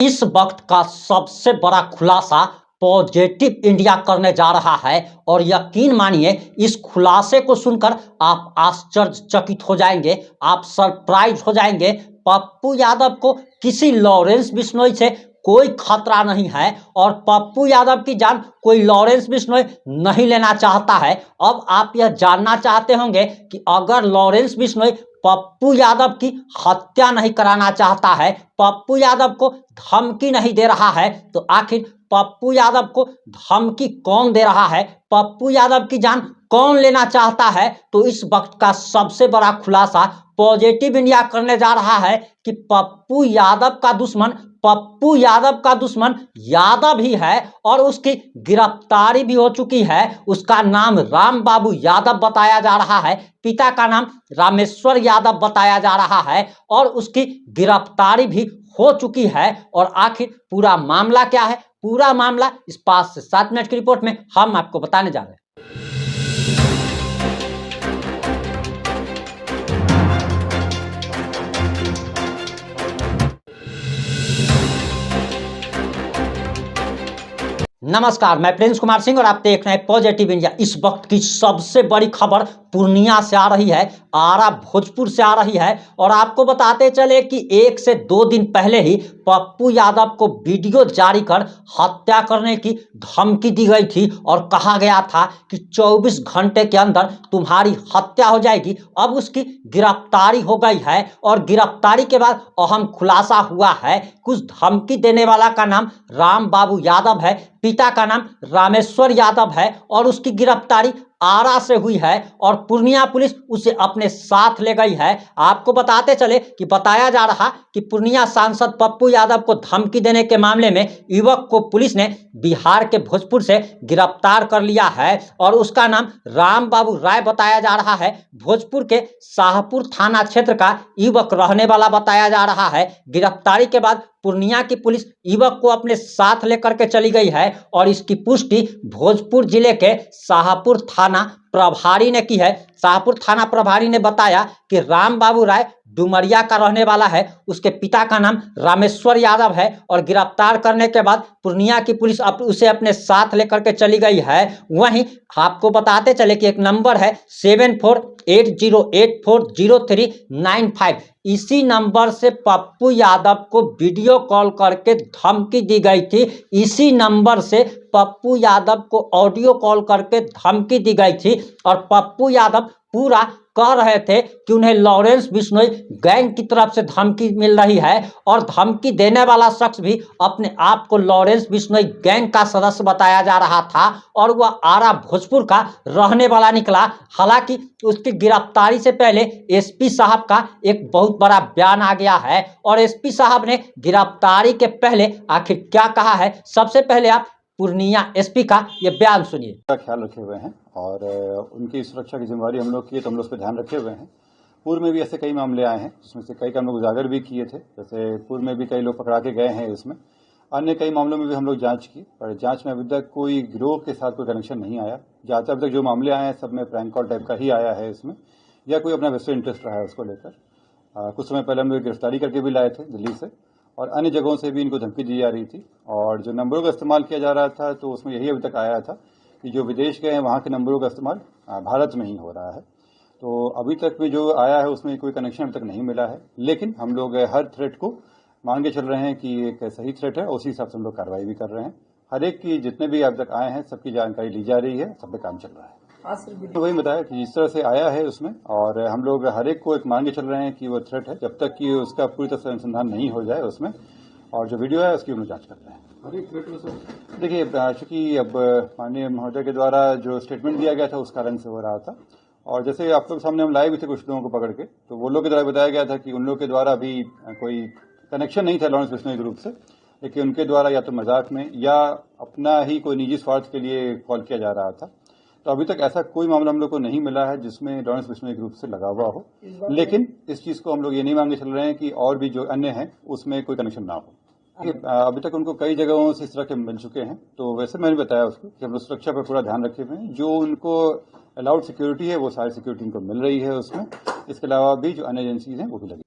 इस वक्त का सबसे बड़ा खुलासा पॉजिटिव इंडिया करने जा रहा है और यकीन मानिए इस खुलासे को सुनकर आप आश्चर्यचकित हो जाएंगे, आप सरप्राइज हो जाएंगे। पप्पू यादव को किसी लॉरेंस बिश्नोई से कोई खतरा नहीं है और पप्पू यादव की जान कोई लॉरेंस बिश्नोई नहीं लेना चाहता है। अब आप यह जानना चाहते होंगे कि अगर लॉरेंस बिश्नोई पप्पू यादव की हत्या नहीं कराना चाहता है, पप्पू यादव को धमकी नहीं दे रहा है, तो आखिर पप्पू यादव को धमकी कौन दे रहा है, पप्पू यादव की जान कौन लेना चाहता है? तो इस वक्त का सबसे बड़ा खुलासा पॉजिटिव इंडिया करने जा रहा है कि पप्पू यादव का दुश्मन यादव ही है और उसकी गिरफ्तारी भी हो चुकी है। उसका नाम राम बाबू यादव बताया जा रहा है, पिता का नाम रामेश्वर यादव बताया जा रहा है और उसकी गिरफ्तारी भी हो चुकी है। और आखिर पूरा मामला क्या है, पूरा मामला इस 5 से 7 मिनट की रिपोर्ट में हम आपको बताने जा रहे हैं। नमस्कार, मैं प्रिंस कुमार सिंह और आप देख रहे हैं पॉजिटिव इंडिया। इस वक्त की सबसे बड़ी खबर पूर्णिया से आ रही है, आरा भोजपुर से आ रही है और आपको बताते चले कि 1 से 2 दिन पहले ही पप्पू यादव को वीडियो जारी कर हत्या करने की धमकी दी गई थी और कहा गया था कि 24 घंटे के अंदर तुम्हारी हत्या हो जाएगी। अब उसकी गिरफ्तारी हो गई है और गिरफ्तारी के बाद अहम खुलासा हुआ है। कुछ धमकी देने वाला का नाम राम बाबू यादव है, पिता का नाम रामेश्वर यादव है और उसकी गिरफ्तारी आरा से हुई है और पूर्णिया पुलिस उसे अपने साथ ले गई है। आपको बताते चले कि बताया जा रहा कि पूर्णिया सांसद पप्पू यादव को धमकी देने के मामले में युवक को पुलिस ने बिहार के भोजपुर से गिरफ्तार कर लिया है और उसका नाम राम बाबू राय बताया जा रहा है। भोजपुर के शाहपुर थाना क्षेत्र का युवक रहने वाला बताया जा रहा है। गिरफ्तारी के बाद पूर्णिया की पुलिस युवक को अपने साथ लेकर के चली गई है और इसकी पुष्टि भोजपुर जिले के शाहपुर थाना प्रभारी ने की है। शाहपुर थाना प्रभारी ने बताया कि राम बाबू राय डुमरिया का रहने वाला है, उसके पिता का नाम रामेश्वर यादव है और गिरफ्तार करने के बाद पूर्णिया की पुलिस उसे अपने साथ लेकर के चली गई है। वहीं आपको बताते चले कि एक नंबर है 7480840395, इसी नंबर से पप्पू यादव को वीडियो कॉल करके धमकी दी गई थी। इसी नंबर से पप्पू यादव को ऑडियो कॉल करके धमकी दी गई थी और पप्पू यादव पूरा कह रहे थे कि उन्हें लॉरेंस बिश्नोई गैंग की तरफ से धमकी मिल रही है और धमकी देने वाला शख्स भी अपने आप को लॉरेंस बिश्नोई गैंग का सदस्य बताया जा रहा था और वह आरा भोजपुर का रहने वाला निकला। हालांकि उसकी गिरफ्तारी से पहले एसपी साहब का एक बहुत बड़ा बयान आ गया है और एसपी साहब ने गिरफ्तारी के पहले आखिर क्या कहा है, सबसे पहले आप पूर्णिया एसपी का ये बयान सुनिए। ख्याल रखे हुए हैं और उनकी सुरक्षा की जिम्मेदारी हम लोग की है, तो हम लोग उस पर ध्यान रखे हुए हैं। पूर्व में भी ऐसे कई मामले आए हैं जिसमें से कई का हम लोग उजागर भी किए थे, जैसे पूर्व में भी कई लोग पकड़ा के गए हैं। इसमें अन्य कई मामलों में भी हम लोग जांच की, पर जांच में अभी तक कोई गिरोह के साथ कोई कनेक्शन नहीं आया। जहाँ तक जो मामले आए हैं सब में प्रैंक कॉल टाइप का ही आया है इसमें, या कोई अपना वेस्टेड इंटरेस्ट रहा है उसको लेकर। कुछ समय पहले हम लोग गिरफ्तारी करके भी लाए थे दिल्ली से और अन्य जगहों से भी इनको धमकी दी जा रही थी और जो नंबरों का इस्तेमाल किया जा रहा था तो उसमें यही अभी तक आया था कि जो विदेश गए हैं वहाँ के नंबरों का इस्तेमाल भारत में ही हो रहा है। तो अभी तक भी जो आया है उसमें कोई कनेक्शन अभी तक नहीं मिला है, लेकिन हम लोग हर थ्रेट को मान के चल रहे हैं कि एक सही थ्रेट है, उसी हिसाब से हम लोग कार्रवाई भी कर रहे हैं। हर एक की जितने भी अब तक आए हैं सबकी जानकारी ली जा रही है, सब पे काम चल रहा है। तो वही बताया कि जिस तरह से आया है उसमें, और हम लोग हर एक को एक मान के चल रहे हैं कि वो थ्रेट है, जब तक कि उसका पूरी तरह से अनुसंधान नहीं हो जाए उसमें। और जो वीडियो है उसकी हम जांच कर रहे हैं। देखिए, चूंकि अब माननीय महोदय के द्वारा जो स्टेटमेंट दिया गया था उस कारण से हो रहा था, और जैसे आप लोग सामने हम लाए भी थे कुछ लोगों को पकड़ के, तो वो लोग के द्वारा बताया गया था कि उन लोग के द्वारा भी कोई कनेक्शन नहीं था लॉरेंस बिश्नोई ग्रुप से, लेकिन उनके द्वारा या तो मजाक में या अपना ही कोई निजी स्वार्थ के लिए कॉल किया जा रहा था। तो अभी तक ऐसा कोई मामला हम लोग को नहीं मिला है जिसमें लॉरेंस बिश्नोई ग्रुप से लगा हुआ हो, लेकिन इस चीज को हम लोग ये नहीं मांगे चल रहे हैं कि और भी जो अन्य हैं उसमें कोई कनेक्शन ना हो। अभी तक उनको कई जगहों से इस तरह के मिल चुके हैं, तो वैसे मैंने बताया उसको कि हम लोग सुरक्षा पर पूरा ध्यान रखे हुए हैं। जो उनको अलाउड सिक्योरिटी है वो सारी सिक्योरिटी उनको मिल रही है उसमें। इसके अलावा भी जो अन्य एजेंसीज हैं वो भी लगी।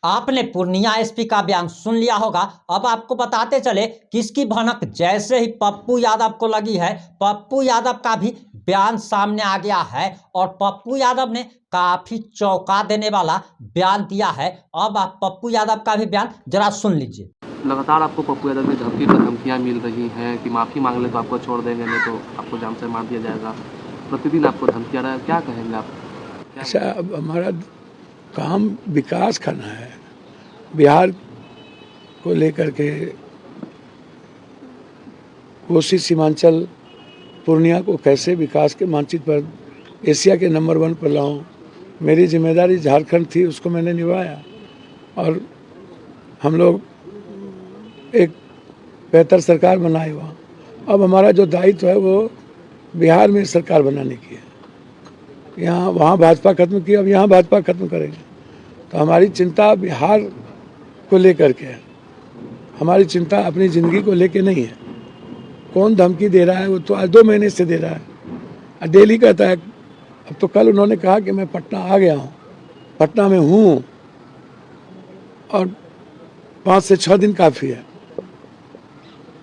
आपने पूर्णिया एसपी का बयान सुन लिया होगा। अब आपको बताते चले कि इसकी भनक जैसे ही पप्पू यादव को लगी है, पप्पू यादव का भी बयान सामने आ गया है और पप्पू यादव ने काफी चौंका देने वाला बयान दिया है। अब आप पप्पू यादव का भी बयान जरा सुन लीजिए। लगातार आपको पप्पू यादव की धमकी पर धमकियाँ मिल रही हैं कि माफ़ी मांग ले तो आपको छोड़ देंगे, नहीं तो आपको जान से मार दिया जाएगा। प्रतिदिन आपको धमकियाँ रहा है, क्या कहेंगे आप? अच्छा, अब हमारा काम विकास करना है। बिहार को लेकर के कोसी सीमांचल पूर्णिया को कैसे विकास के मानचित्र पर एशिया के नंबर 1 पर लाऊं, मेरी जिम्मेदारी झारखंड थी, उसको मैंने निभाया और हम लोग एक बेहतर सरकार बनाए वहाँ। अब हमारा जो दायित्व है वो बिहार में सरकार बनाने की है। यहाँ वहाँ भाजपा खत्म की, अब यहाँ भाजपा खत्म करेंगे। तो हमारी चिंता बिहार को लेकर के है, हमारी चिंता अपनी ज़िंदगी को लेके नहीं है। कौन धमकी दे रहा है वो तो आज 2 महीने से दे रहा है, डेली कहता है। अब तो कल उन्होंने कहा कि मैं पटना आ गया हूँ, पटना में हूँ और 5 से 6 दिन काफ़ी है।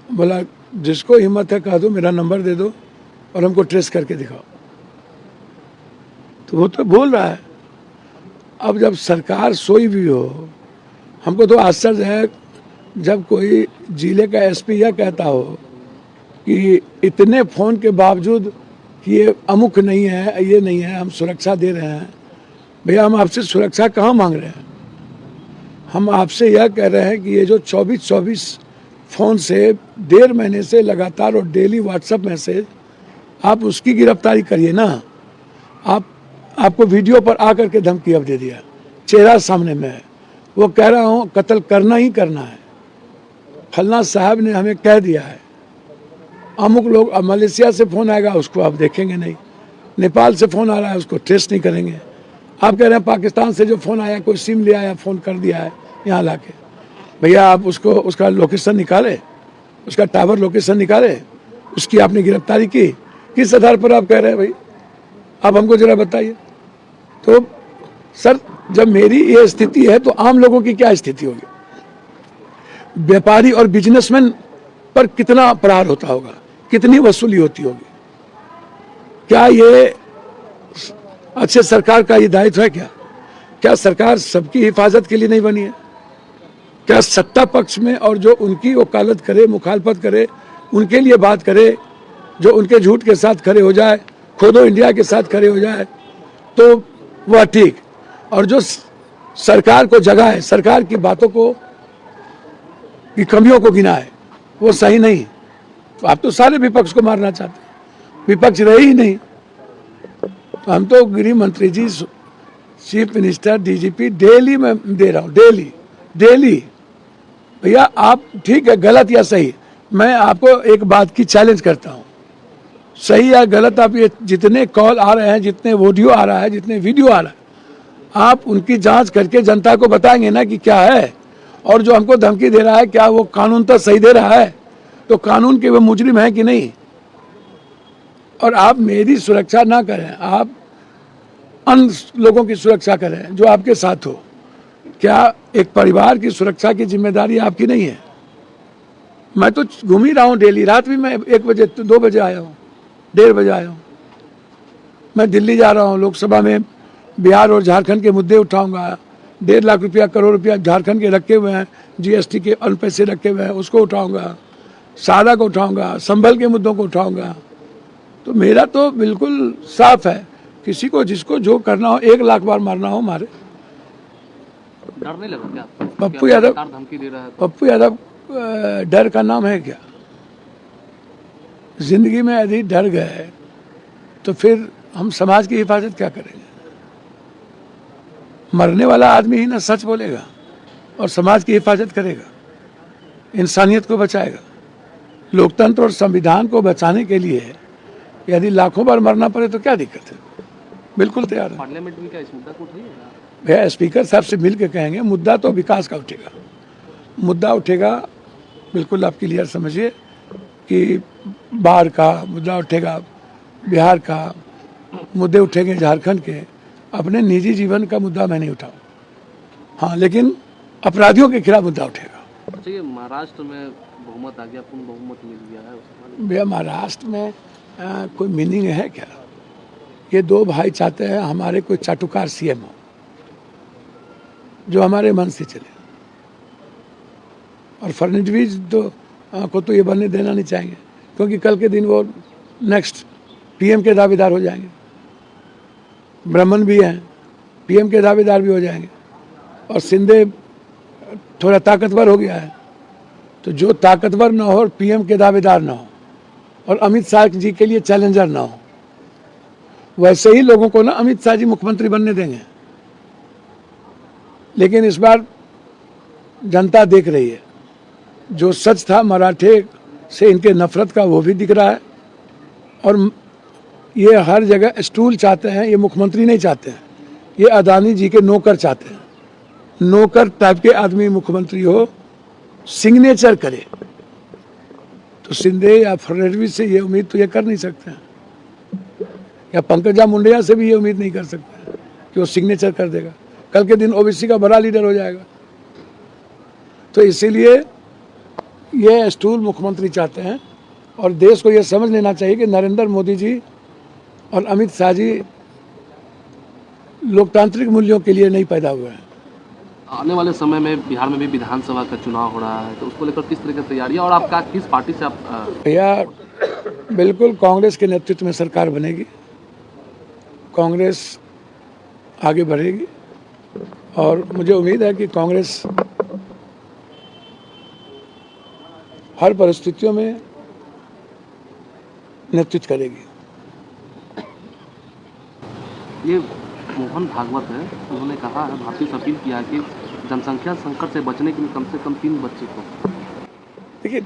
बोला जिसको हिम्मत है कह दो, मेरा नंबर दे दो और हमको ट्रेस करके दिखाओ। तो वो तो बोल रहा है। अब जब सरकार सोई भी हो, हमको तो आश्चर्य है जब कोई जिले का एसपी यह कहता हो कि इतने फ़ोन के बावजूद कि ये अमुक नहीं है, ये नहीं है, हम सुरक्षा दे रहे हैं। भैया हम आपसे सुरक्षा कहाँ मांग रहे हैं? हम आपसे यह कह रहे हैं कि ये जो 24 फ़ोन से 1.5 महीने से लगातार और डेली व्हाट्सएप मैसेज, आप उसकी गिरफ्तारी करिए ना। आपको वीडियो पर आकर के धमकी अब दे दिया, चेहरा सामने में है। वो कह रहा हूँ कत्ल करना ही करना है, फलना साहब ने हमें कह दिया है। अमुक लोग, अब मलेशिया से फ़ोन आएगा उसको आप देखेंगे नहीं, नेपाल से फ़ोन आ रहा है उसको टेस्ट नहीं करेंगे। आप कह रहे हैं पाकिस्तान से जो फ़ोन आया, कोई सिम ले आया, फ़ोन कर दिया है यहाँ ला के। भैया आप उसका लोकेशन निकाले, उसका टावर लोकेशन निकाले, उसकी आपने गिरफ्तारी की, किस आधार पर आप कह रहे हैं भाई? आप हमको जरा बताइए। तो सर जब मेरी ये स्थिति है तो आम लोगों की क्या स्थिति होगी? व्यापारी और बिजनेसमैन पर कितना प्रहार होता होगा, कितनी वसूली होती होगी? क्या ये अच्छे सरकार का ये दायित्व है? क्या सरकार सबकी हिफाजत के लिए नहीं बनी है? क्या सत्ता पक्ष में और जो उनकी वकालत करे, मुखालफत करे, उनके लिए बात करे, जो उनके झूठ के साथ खड़े हो जाए, खोदो इंडिया के साथ खड़े हो जाए तो वह ठीक, और जो सरकार को जगाए, सरकार की बातों को, की कमियों को गिनाए, वो सही नहीं। तो आप तो सारे विपक्ष को मारना चाहते हैं, विपक्ष रहे ही नहीं। तो हम तो गृह मंत्री जी, चीफ मिनिस्टर, डीजीपी डेली मैं दे रहा हूँ, डेली। भैया आप ठीक है, गलत या सही, मैं आपको एक बात की चैलेंज करता हूँ, सही या गलत, आप ये जितने कॉल आ रहे हैं, जितने ऑडियो आ रहा है, जितने वीडियो आ रहा है, आप उनकी जांच करके जनता को बताएंगे ना कि क्या है। और जो हमको धमकी दे रहा है, क्या वो कानून तो सही दे रहा है? तो कानून के वो मुजरिम है कि नहीं? और आप मेरी सुरक्षा ना करें, आप अन्य लोगों की सुरक्षा करें जो आपके साथ हो। क्या एक परिवार की सुरक्षा की जिम्मेदारी आपकी नहीं है? मैं तो घूम ही रहा हूँ डेली, रात भी मैं 1 बजे 2 बजे आया हूँ, 1:30 बजे आया हूँ। मैं दिल्ली जा रहा हूँ, लोकसभा में बिहार और झारखंड के मुद्दे उठाऊंगा। 1.5 लाख रुपया, करोड़ रुपया झारखंड के रखे हुए हैं, जीएसटी के अन्य पैसे रखे हुए हैं, उसको उठाऊंगा, सादा को उठाऊंगा, संभल के मुद्दों को उठाऊंगा। तो मेरा तो बिल्कुल साफ है, किसी को जिसको जो करना हो, 1 लाख बार मारना हो मारे। डर नहीं लगा क्या? पप्पू यादव, धमकी दे रहा है पप्पू यादव डर का नाम है क्या? जिंदगी में यदि डर गए तो फिर हम समाज की हिफाजत क्या करेंगे? मरने वाला आदमी ही ना सच बोलेगा और समाज की हिफाजत करेगा, इंसानियत को बचाएगा। लोकतंत्र और संविधान को बचाने के लिए यदि लाखों बार मरना पड़े तो क्या दिक्कत है? बिल्कुल तैयार है। पार्लियामेंट में क्या इस मुद्दा को उठाइएगा? भैया स्पीकर साहब से मिल के कहेंगे, मुद्दा तो विकास का उठेगा, मुद्दा उठेगा, बिल्कुल आप क्लियर समझिए कि बाढ़ का मुद्दा उठेगा, बिहार का मुद्दे उठेंगे, झारखंड के। अपने निजी जीवन का मुद्दा मैं नहीं उठाऊँ। हाँ, लेकिन अपराधियों के खिलाफ मुद्दा उठेगा। अच्छा, ये महाराष्ट्र में बहुमत आ गया, पूर्ण बहुमत मिल गया है उसके भैया महाराष्ट्र में कोई मीनिंग है क्या? ये दो भाई चाहते हैं हमारे कोई चाटुकार सीएम हो जो हमारे मन से चले, और फडणवीस को तो ये बनने देना नहीं चाहेंगे, क्योंकि कल के दिन वो नेक्स्ट पीएम के दावेदार हो जाएंगे। ब्राह्मण भी हैं, पीएम के दावेदार भी हो जाएंगे, और शिंदे थोड़ा ताकतवर हो गया है, तो जो ताकतवर ना हो और पीएम के दावेदार ना हो और अमित शाह जी के लिए चैलेंजर ना हो, वैसे ही लोगों को ना अमित शाह जी मुख्यमंत्री बनने देंगे। लेकिन इस बार जनता देख रही है, जो सच था मराठे से इनके नफरत का वो भी दिख रहा है, और ये हर जगह स्टूल चाहते हैं, ये मुख्यमंत्री नहीं चाहते हैं, ये अदानी जी के नौकर चाहते हैं। नौकर टाइप के आदमी मुख्यमंत्री हो, सिग्नेचर करे, तो शिंदे या फडणवीस से ये उम्मीद तो ये कर नहीं सकते हैं, या पंकजा मुंडे से भी ये उम्मीद नहीं कर सकते हैं कि वो सिग्नेचर कर देगा। कल के दिन ओबीसी का बड़ा लीडर हो जाएगा। तो इसीलिए ये स्टूल मुख्यमंत्री चाहते हैं, और देश को ये समझ लेना चाहिए कि नरेंद्र मोदी जी और अमित शाह जी लोकतांत्रिक मूल्यों के लिए नहीं पैदा हुए हैं। आने वाले समय में बिहार में भी विधानसभा का चुनाव हो रहा है, तो उसको लेकर किस तरह की तैयारियां, और आपका किस पार्टी से आप भैया बिल्कुल कांग्रेस के नेतृत्व में सरकार बनेगी, कांग्रेस आगे बढ़ेगी, और मुझे उम्मीद है कि कांग्रेस हर परिस्थितियों में नेतृत्व करेगी। ये मोहन भागवत है, उन्होंने कहा है, भारतीय से अपील किया कि जनसंख्या संकट से बचने के लिए कम से कम 3 बच्चे को। देखिए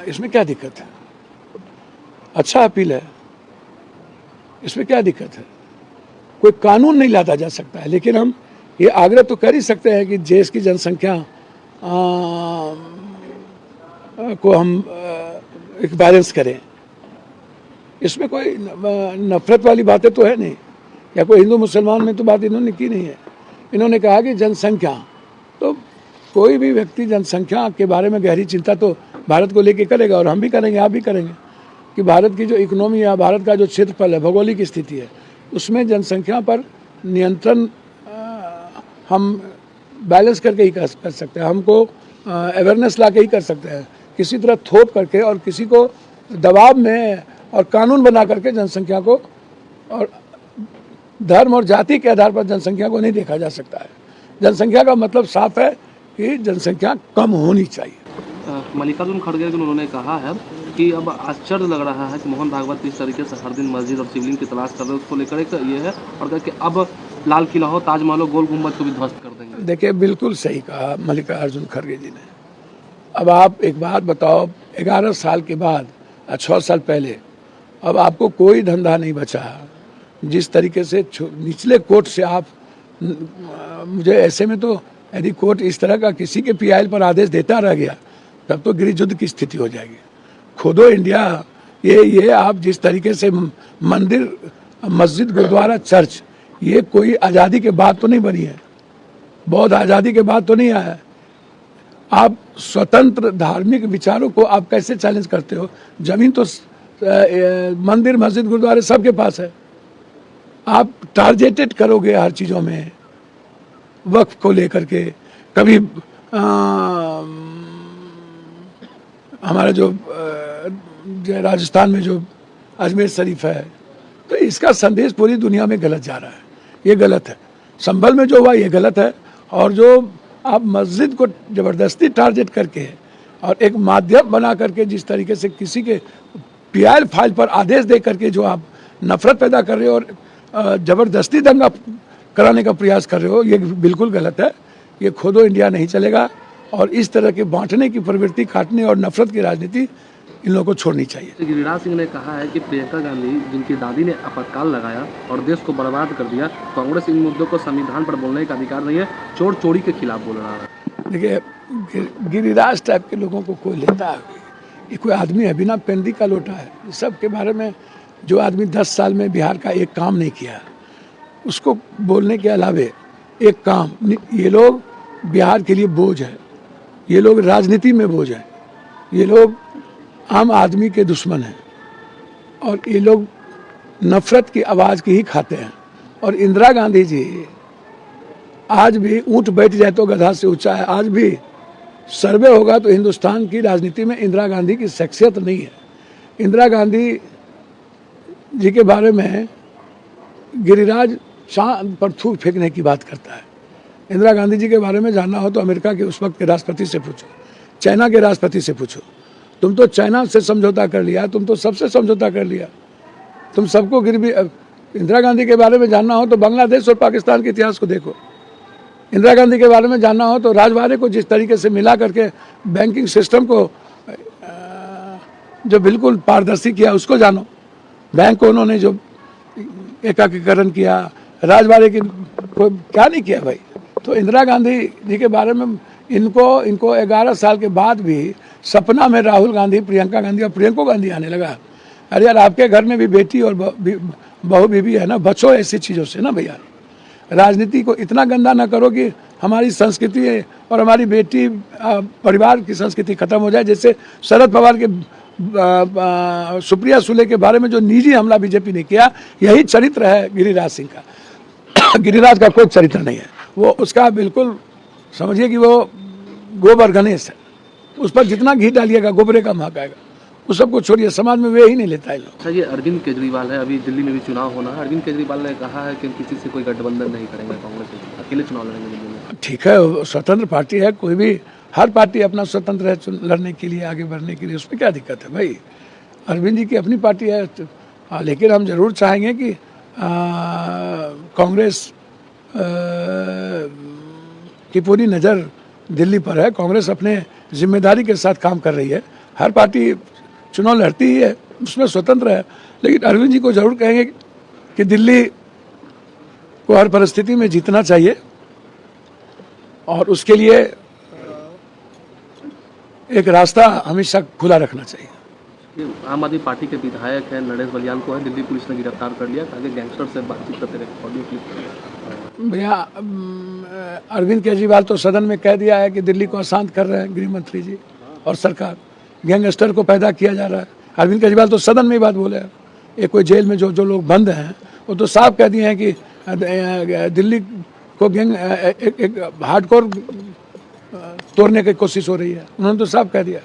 इसमें क्या दिक्कत है? अच्छा अपील है, इसमें क्या दिक्कत है? कोई कानून नहीं लादा जा सकता है, लेकिन हम ये आग्रह तो कर ही सकते हैं कि देश की जनसंख्या को हम एक बैलेंस करें। इसमें कोई नफरत वाली बातें तो है नहीं, या कोई हिंदू मुसलमान में तो बात इन्होंने की नहीं है। इन्होंने कहा कि जनसंख्या, तो कोई भी व्यक्ति जनसंख्या के बारे में गहरी चिंता तो भारत को लेके करेगा, और हम भी करेंगे, आप भी करेंगे, कि भारत की जो इकोनॉमी है, भारत का जो क्षेत्रफल है, भौगोलिक स्थिति है, उसमें जनसंख्या पर नियंत्रण हम बैलेंस करके ही कर सकते हैं। हमको अवेयरनेस ला के ही कर सकते हैं। किसी तरह थोप करके और किसी को दबाव में और कानून बना करके जनसंख्या को और धर्म और जाति के आधार पर जनसंख्या को नहीं देखा जा सकता है। जनसंख्या का मतलब साफ है कि जनसंख्या कम होनी चाहिए। मल्लिकार्जुन खड़गे उन्होंने कहा है कि अब आश्चर्य लग रहा है कि मोहन भागवत इस तरीके से हर दिन मस्जिद और शिवलिंग की तलाश कर रहे हैं, उसको लेकर एक ये है, और कि अब लाल किला हो, ताजमहल हो, गोल गुम्बद को भी ध्वस्त कर देंगे। देखिए बिल्कुल सही कहा मल्लिकार्जुन खड़गे जी ने। अब आप एक बात बताओ, 11 साल के बाद 6 साल पहले अब आपको कोई धंधा नहीं बचा। जिस तरीके से निचले कोर्ट से आप, मुझे ऐसे में तो यदि कोर्ट इस तरह का किसी के पीआईएल पर आदेश देता रह गया तब तो गृह युद्ध की स्थिति हो जाएगी। खोदो इंडिया, ये आप जिस तरीके से मंदिर, मस्जिद, गुरुद्वारा, चर्च, ये कोई आज़ादी के बाद तो नहीं बनी है, बहुत आज़ादी के बाद तो नहीं आया है। आप स्वतंत्र धार्मिक विचारों को आप कैसे चैलेंज करते हो? जमीन तो मंदिर, मस्जिद, गुरुद्वारे सबके पास है। आप टारगेटेड करोगे हर चीज़ों में, वक्फ को लेकर के। कभी हमारा जो राजस्थान में जो अजमेर शरीफ है, तो इसका संदेश पूरी दुनिया में गलत जा रहा है। ये गलत है। संभल में जो हुआ ये गलत है। और जो आप मस्जिद को ज़बरदस्ती टारगेट करके और एक माध्यम बना करके जिस तरीके से किसी के पीआईएल फाइल पर आदेश दे करके जो आप नफरत पैदा कर रहे हो और ज़बरदस्ती दंगा कराने का प्रयास कर रहे हो, ये बिल्कुल गलत है। ये खोदो इंडिया नहीं चलेगा, और इस तरह के बांटने की प्रवृत्ति, काटने और नफरत की राजनीति इन लोगों को छोड़नी चाहिए। गिरिराज सिंह ने कहा है कि प्रियंका गांधी, जिनकी दादी ने आपातकाल लगाया और देश को बर्बाद कर दिया, कांग्रेस इन मुद्दों को संविधान पर बोलने का अधिकार नहीं है, चोर चोरी के खिलाफ बोल रहा है। देखिए गिरिराज टाइप के लोगों को कोई लेता है? ये कोई आदमी है, बिना पेंदी का लोटा है। इस सब के बारे में जो आदमी 10 साल में बिहार का एक काम नहीं किया, उसको बोलने के अलावे एक काम, ये लोग बिहार के लिए बोझ है, ये लोग राजनीति में बोझ है, ये लोग आम आदमी के दुश्मन हैं और ये लोग नफरत की आवाज़ की ही खाते हैं। और इंदिरा गांधी जी आज भी ऊंट बैठ जाए तो गधा से ऊंचा है। आज भी सर्वे होगा तो हिंदुस्तान की राजनीति में इंदिरा गांधी की शख्सियत नहीं है। इंदिरा गांधी जी के बारे में गिरिराज चांद पर थूक फेंकने की बात करता है। इंदिरा गांधी जी के बारे में जानना हो तो अमेरिका के उस वक्त के राष्ट्रपति से पूछो, चाइना के राष्ट्रपति से पूछो। तुम तो चाइना से समझौता कर लिया, तुम तो सबसे समझौता कर लिया, तुम सबको गिरवी। इंदिरा गांधी के बारे में जानना हो तो बांग्लादेश और पाकिस्तान के इतिहास को देखो। इंदिरा गांधी के बारे में जानना हो तो राजवाड़े को जिस तरीके से मिला करके बैंकिंग सिस्टम को जो बिल्कुल पारदर्शी किया उसको जानो। बैंक को उन्होंने जो एकीकरण किया, राजवाड़े की क्या नहीं किया भाई। तो इंदिरा गांधी जी के बारे में इनको 11 साल के बाद भी सपना में राहुल गांधी, प्रियंका गांधी और प्रियंका गांधी आने लगा। अरे यार, आपके घर में भी बेटी और बहू बीबी है ना, बचो ऐसी चीज़ों से ना भैया। राजनीति को इतना गंदा ना करो कि हमारी संस्कृति और हमारी बेटी परिवार की संस्कृति खत्म हो जाए। जैसे शरद पवार के सुप्रिया सुले के बारे में जो निजी हमला बीजेपी ने किया, यही चरित्र है गिरिराज सिंह का। गिरिराज का कोई चरित्र नहीं है, वो उसका बिल्कुल समझिए कि वो गोबर गणेश है। उस पर जितना घी डालिएगा गोबरे का महक आएगा। उस सबको छोड़िए, समाज में वे ही नहीं लेता है लोग। अच्छा, ये अरविंद केजरीवाल है, अभी दिल्ली में भी चुनाव होना है। अरविंद केजरीवाल ने कहा है कि किसी से कोई गठबंधन नहीं करेंगे, कांग्रेस से अकेले चुनाव लड़ेंगे दिल्ली में। ठीक है, स्वतंत्र पार्टी है, कोई भी हर पार्टी अपना स्वतंत्र है लड़ने के लिए, आगे बढ़ने के लिए। उसमें क्या दिक्कत है भाई। अरविंद जी की अपनी पार्टी है, लेकिन हम जरूर चाहेंगे कि कांग्रेस की पूरी नज़र दिल्ली पर है। कांग्रेस अपने जिम्मेदारी के साथ काम कर रही है। हर पार्टी चुनाव लड़ती ही है, उसमें स्वतंत्र है। लेकिन अरविंद जी को जरूर कहेंगे कि दिल्ली को हर परिस्थिति में जीतना चाहिए और उसके लिए एक रास्ता हमेशा खुला रखना चाहिए। ये आम आदमी पार्टी के विधायक है नरेश बलियान को है दिल्ली पुलिस ने गिरफ्तार कर लिया, ताकि गैंगस्टर से बातचीत करते रहे, ऑडियो क्लिप। भैया, अरविंद केजरीवाल तो सदन में कह दिया है कि दिल्ली को अशांत कर रहे हैं गृह मंत्री जी और सरकार, गैंगस्टर को पैदा किया जा रहा है। अरविंद केजरीवाल तो सदन में ही बात बोले हैं। ये कोई जेल में जो लोग बंद हैं वो तो साफ कह दिए हैं कि दिल्ली को गैंग एक हार्डकोर तोड़ने की कोशिश हो रही है। उन्होंने तो साफ कह दिया।